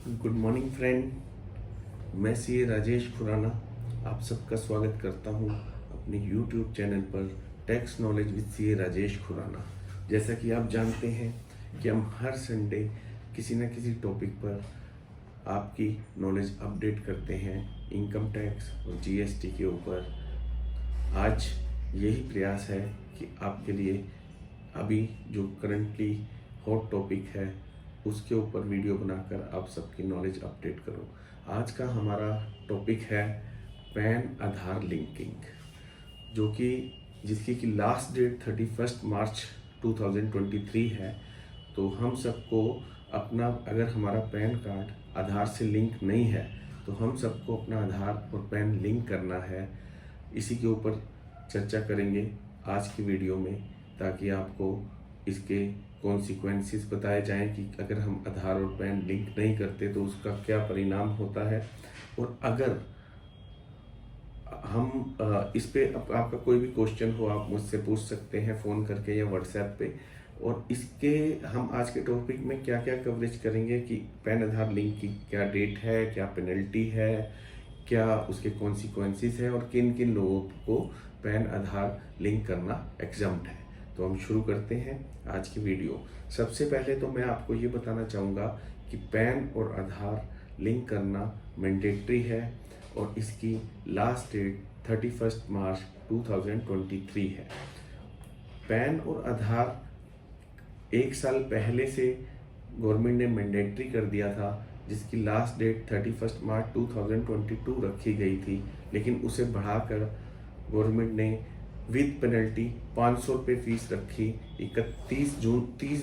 Good morning friend. मैं CA Rajesh Khurana आप सबका स्वागत करता हूं अपने यूट्यूब चैनल पर tax knowledge with CA Rajesh Khurana. जैसा कि आप जानते हैं कि हम हर संडे किसी न किसी टॉपिक पर आपकी नॉलेज अपडेट करते हैं इनकम टैक्स और जीएसटी के ऊपर। आज यही प्रयास है कि आपके लिए अभी जो करंटली हॉट टॉपिक है उसके ऊपर वीडियो बनाकर आप सबकी नॉलेज अपडेट करूं। आज का हमारा टॉपिक है पैन आधार लिंकिंग, जो कि जिसकी कि लास्ट डेट 31 मार्च 2023 है। तो हम सबको अपना, अगर हमारा पैन कार्ड आधार से लिंक नहीं है तो हम सबको अपना आधार और पैन लिंक करना है। इसी के ऊपर चर्चा करेंगे आज की वीडियो में, ताकि आपको इसके कॉन्सिक्वेंसेस बताए जाएं कि अगर हम आधार और पैन लिंक नहीं करते तो उसका क्या परिणाम होता है। और अगर हम इस पे आपका कोई भी क्वेश्चन हो आप मुझसे पूछ सकते हैं फ़ोन करके या व्हाट्सएप पे। और इसके हम आज के टॉपिक में क्या क्या कवरेज करेंगे कि पैन आधार लिंक की क्या डेट है, क्या पेनल्टी है, क्या उसके कॉन्सिक्वेंसेस है और किन किन लोगों को पैन आधार लिंक करना एग्जम्प्ट है। तो हम शुरू करते हैं आज की वीडियो। सबसे पहले तो मैं आपको ये बताना चाहूँगा कि पैन और आधार लिंक करना मैंडेटरी है और इसकी लास्ट डेट 31 मार्च 2023 है। पैन और आधार एक साल पहले से गवर्नमेंट ने मैंडेटरी कर दिया था, जिसकी लास्ट डेट 31 मार्च 2022 रखी गई थी, लेकिन उसे बढ़ाकर गवर्नमेंट ने विद पेनल्टी 500 रुपये फीस रखी 30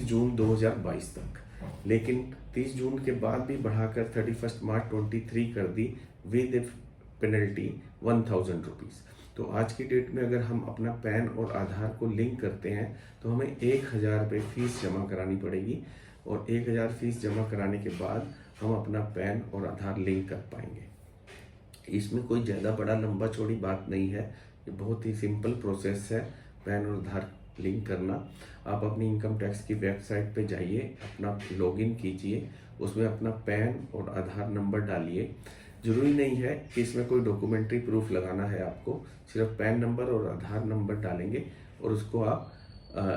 जून 2022 तक। लेकिन 30 जून के बाद भी बढ़ाकर 31 मार्च 23 कर दी विद पेनल्टी 1000 रुपीज़। तो आज की डेट में अगर हम अपना पैन और आधार को लिंक करते हैं तो हमें 1000 रुपये फीस जमा करानी पड़ेगी और 1000 फीस जमा कराने के बाद हम अपना पैन और आधार लिंक कर पाएंगे। इसमें कोई ज़्यादा बड़ा लंबा चौड़ी बात नहीं है, ये बहुत ही सिंपल प्रोसेस है पैन और आधार लिंक करना। आप अपनी इनकम टैक्स की वेबसाइट पे जाइए, अपना लॉगिन कीजिए, उसमें अपना पैन और आधार नंबर डालिए। ज़रूरी नहीं है कि इसमें कोई डॉक्यूमेंट्री प्रूफ लगाना है, आपको सिर्फ पैन नंबर और आधार नंबर डालेंगे और उसको आप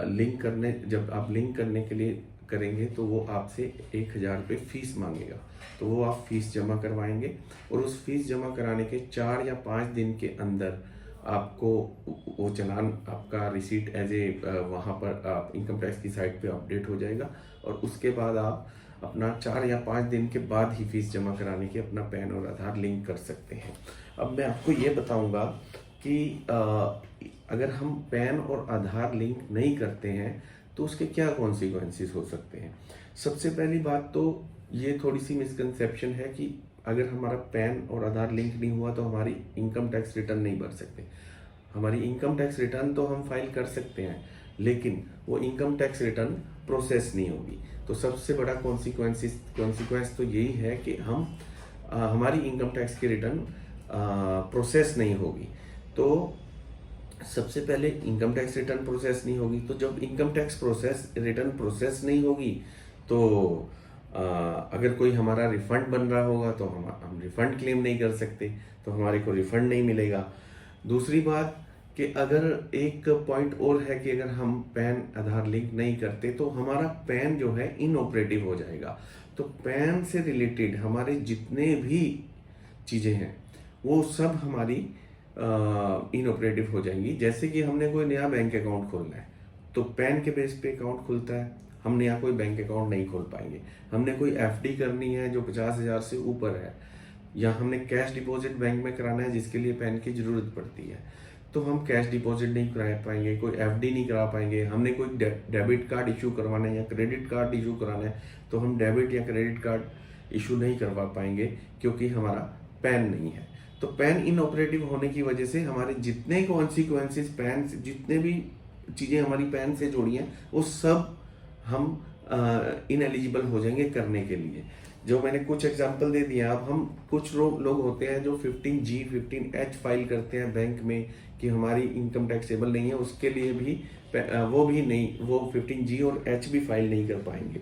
लिंक करने, जब आप लिंक करने के लिए करेंगे तो वो आपसे 1000 रुपये फीस मांगेगा। तो वो आप फीस जमा करवाएंगे और उस फीस जमा कराने के 4 या 5 दिन के अंदर आपको वो चालान, आपका रिसीट एज ए वहाँ पर आप इनकम टैक्स की साइट पे अपडेट हो जाएगा। और उसके बाद आप अपना 4 या 5 दिन के बाद ही फीस जमा कराने के अपना पैन और आधार लिंक कर सकते हैं। अब मैं आपको ये बताऊंगा कि अगर हम पैन और आधार लिंक नहीं करते हैं तो उसके क्या कॉन्सिक्वेंसेस हो सकते हैं। सबसे पहली बात तो ये थोड़ी सी मिसकंसेप्शन है कि अगर हमारा पैन और आधार लिंक नहीं हुआ तो हमारी इनकम टैक्स रिटर्न नहीं भर सकते। हमारी इनकम टैक्स रिटर्न तो हम फाइल कर सकते हैं, लेकिन वो इनकम टैक्स रिटर्न प्रोसेस नहीं होगी। तो सबसे बड़ा कॉन्सिक्वेंस तो यही है कि हमारी इनकम टैक्स की रिटर्न प्रोसेस नहीं होगी। तो सबसे पहले इनकम टैक्स रिटर्न प्रोसेस नहीं होगी, तो जब इनकम टैक्स रिटर्न प्रोसेस नहीं होगी तो अगर कोई हमारा रिफंड बन रहा होगा तो हम रिफंड क्लेम नहीं कर सकते, तो हमारे को रिफंड नहीं मिलेगा। दूसरी बात कि अगर एक पॉइंट और है कि अगर हम पैन आधार लिंक नहीं करते तो हमारा पैन जो है इनऑपरेटिव हो जाएगा। तो पैन से रिलेटेड हमारे जितने भी चीज़ें हैं वो सब हमारी इनऑपरेटिव हो जाएंगी। जैसे कि हमने कोई नया बैंक अकाउंट खोलना है तो पैन के बेस पे अकाउंट खुलता है, हम नया कोई बैंक अकाउंट नहीं खोल पाएंगे। हमने कोई एफडी करनी है जो 50,000 से ऊपर है, या हमने कैश डिपॉजिट बैंक में कराना है जिसके लिए पैन की ज़रूरत पड़ती है, तो हम कैश डिपॉजिट नहीं करा पाएंगे, कोई एफडी नहीं करा पाएंगे। हमने कोई डेबिट कार्ड इशू करवाना है या क्रेडिट कार्ड इशू कराना है तो हम डेबिट या क्रेडिट कार्ड इशू नहीं करवा पाएंगे क्योंकि हमारा पैन नहीं है। तो पैन इनऑपरेटिव होने की वजह से हमारे जितने कॉन्सिक्वेंसेस पैन से, जितने भी चीज़ें हमारी पैन से जुड़ी हैं वो सब हम इनएलिजिबल हो जाएंगे करने के लिए। जो मैंने कुछ एग्जांपल दे दिया। अब हम कुछ लोग होते हैं जो 15G 15H फाइल करते हैं बैंक में कि हमारी इनकम टैक्सेबल नहीं है, उसके लिए भी वो भी नहीं, वो 15G और H भी फाइल नहीं कर पाएंगे।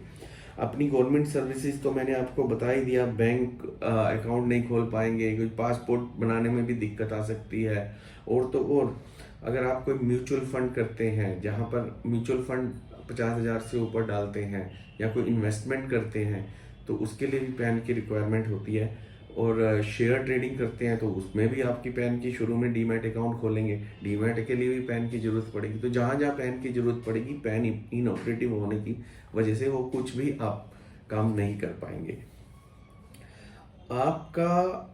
अपनी गवर्नमेंट सर्विसेज तो मैंने आपको बता ही दिया, बैंक अकाउंट नहीं खोल पाएंगे, कोई पासपोर्ट बनाने में भी दिक्कत आ सकती है। और तो और अगर आप कोई म्यूचुअल फंड करते हैं, जहाँ पर म्यूचुअल फंड 50,000 से ऊपर डालते हैं या कोई इन्वेस्टमेंट करते हैं, तो उसके लिए भी पैन की रिक्वायरमेंट होती है। और शेयर ट्रेडिंग करते हैं तो उसमें भी आपकी पैन की, शुरू में डीमैट अकाउंट खोलेंगे, डीमैट के लिए भी पैन की जरूरत पड़ेगी। तो जहाँ जहाँ पैन की जरूरत पड़ेगी, पैन इनऑपरेटिव होने की वजह से वो कुछ भी आप काम नहीं कर पाएंगे। आपका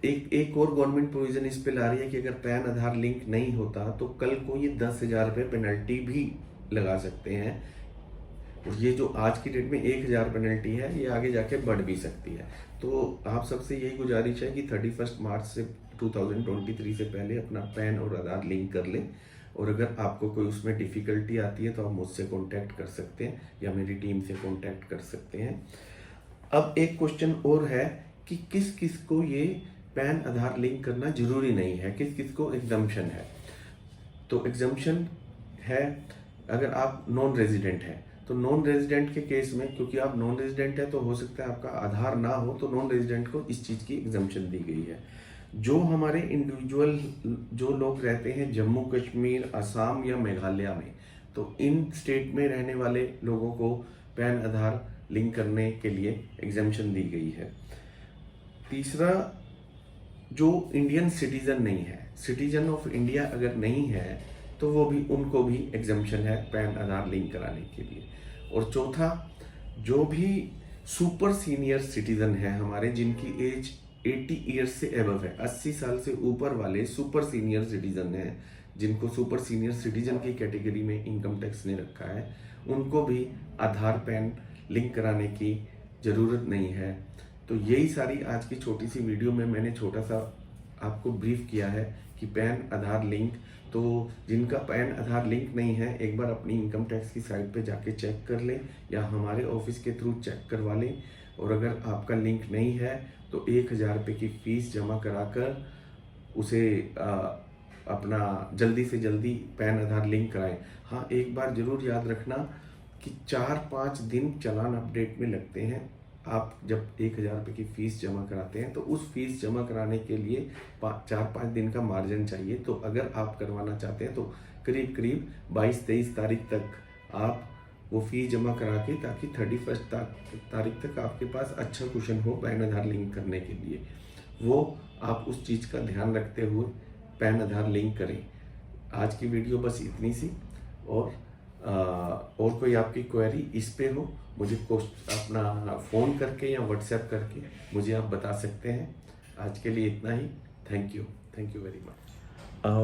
एक और गवर्नमेंट प्रोविजन इस पे ला रही है कि अगर पैन आधार लिंक नहीं होता तो कल को ये 10,000 रुपये पेनल्टी भी लगा सकते हैं। और ये जो आज की डेट में 1,000 पेनल्टी है, ये आगे जाके बढ़ भी सकती है। तो आप सबसे यही गुजारिश है कि 31 मार्च से 2023 से पहले अपना पैन और आधार लिंक कर लें। और अगर आपको कोई उसमें डिफ़िकल्टी आती है तो आप मुझसे कांटेक्ट कर सकते हैं या मेरी टीम से कांटेक्ट कर सकते हैं। अब एक क्वेश्चन और है कि किस किस को ये पैन आधार लिंक करना जरूरी नहीं है, किस किस को एग्जम्पशन है। तो एग्जम्पशन है अगर आप नॉन रेजिडेंट हैं, तो नॉन रेजिडेंट के केस में, क्योंकि आप नॉन रेजिडेंट है तो हो सकता है आपका आधार ना हो, तो नॉन रेजिडेंट को इस चीज़ की एग्जम्पशन दी गई है। जो हमारे इंडिविजुअल जो लोग रहते हैं जम्मू कश्मीर, असम या मेघालय में, तो इन स्टेट में रहने वाले लोगों को पैन आधार लिंक करने के लिए एग्जम्पशन दी गई है। तीसरा, जो इंडियन सिटीजन नहीं है, सिटीजन ऑफ इंडिया अगर नहीं है, तो वो भी, उनको भी एग्जम्पशन है पैन आधार लिंक कराने के लिए। और चौथा, जो भी सुपर सीनियर सिटीजन है हमारे, जिनकी एज 80 ईयर्स से एबव है, 80 साल से ऊपर वाले सुपर सीनियर सिटीजन हैं, जिनको सुपर सीनियर सिटीजन की कैटेगरी में इनकम टैक्स ने रखा है, उनको भी आधार पैन लिंक कराने की ज़रूरत नहीं है। तो यही सारी आज की छोटी सी वीडियो में मैंने छोटा सा आपको ब्रीफ किया है कि पैन आधार लिंक। तो जिनका पैन आधार लिंक नहीं है, एक बार अपनी इनकम टैक्स की साइट पे जाके चेक कर लें या हमारे ऑफिस के थ्रू चेक करवा लें। और अगर आपका लिंक नहीं है तो 1,000 रुपये की फीस जमा कराकर उसे अपना जल्दी से जल्दी पैन आधार लिंक कराएं। हाँ, एक बार ज़रूर याद रखना कि 4-5 दिन चालान अपडेट में लगते हैं। आप जब 1,000 रुपये की फ़ीस जमा कराते हैं तो उस फीस जमा कराने के लिए 4-5 दिन का मार्जिन चाहिए। तो अगर आप करवाना चाहते हैं तो करीब करीब 22-23 तारीख तक आप वो फीस जमा करा के, ताकि 31 तारीख तक आपके पास अच्छा कुशन हो पैन आधार लिंक करने के लिए, वो आप उस चीज़ का ध्यान रखते हुए पैन आधार लिंक करें। आज की वीडियो बस इतनी सी। और कोई आपकी क्वेरी इस पे हो, मुझे अपना फ़ोन करके या व्हाट्सएप करके मुझे आप बता सकते हैं। आज के लिए इतना ही। Thank you very much.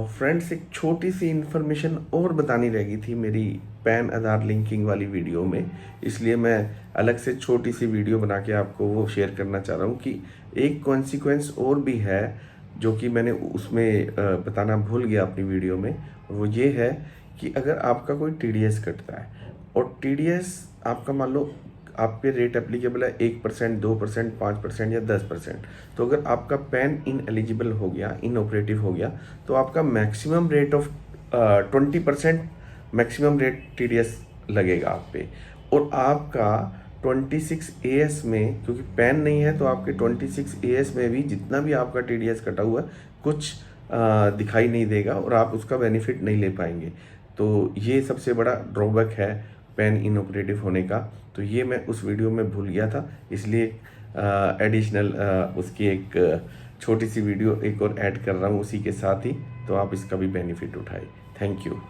Friends, एक छोटी सी इन्फॉर्मेशन और बतानी रह गई थी मेरी पैन आधार लिंकिंग वाली वीडियो में, इसलिए मैं अलग से छोटी सी वीडियो बना के आपको वो शेयर करना चाह रहा हूँ कि एक कॉन्सिक्वेंस और भी है जो कि मैंने उसमें बताना भूल गया अपनी वीडियो में। वो ये है कि अगर आपका कोई TDS कटता है और TDS आपका मान लो आपके रेट एप्लीकेबल है 1%, 2%, 5% या 10%, तो अगर आपका पैन इन एलिजिबल हो गया, इन ऑपरेटिव हो गया, तो आपका maximum rate of 20% maximum rate TDS लगेगा आप पे। और आपका 26 AS में, क्योंकि पैन नहीं है तो आपके 26 AS में भी जितना भी आपका TDS कटा हुआ है कुछ दिखाई नहीं देगा और आप उसका बेनिफिट नहीं ले पाएंगे। तो ये सबसे बड़ा ड्रॉबैक है पैन इनऑपरेटिव होने का। तो ये मैं उस वीडियो में भूल गया था, इसलिए एडिशनल उसकी एक छोटी सी वीडियो एक और ऐड कर रहा हूँ उसी के साथ ही, तो आप इसका भी बेनिफिट उठाएं। Thank you.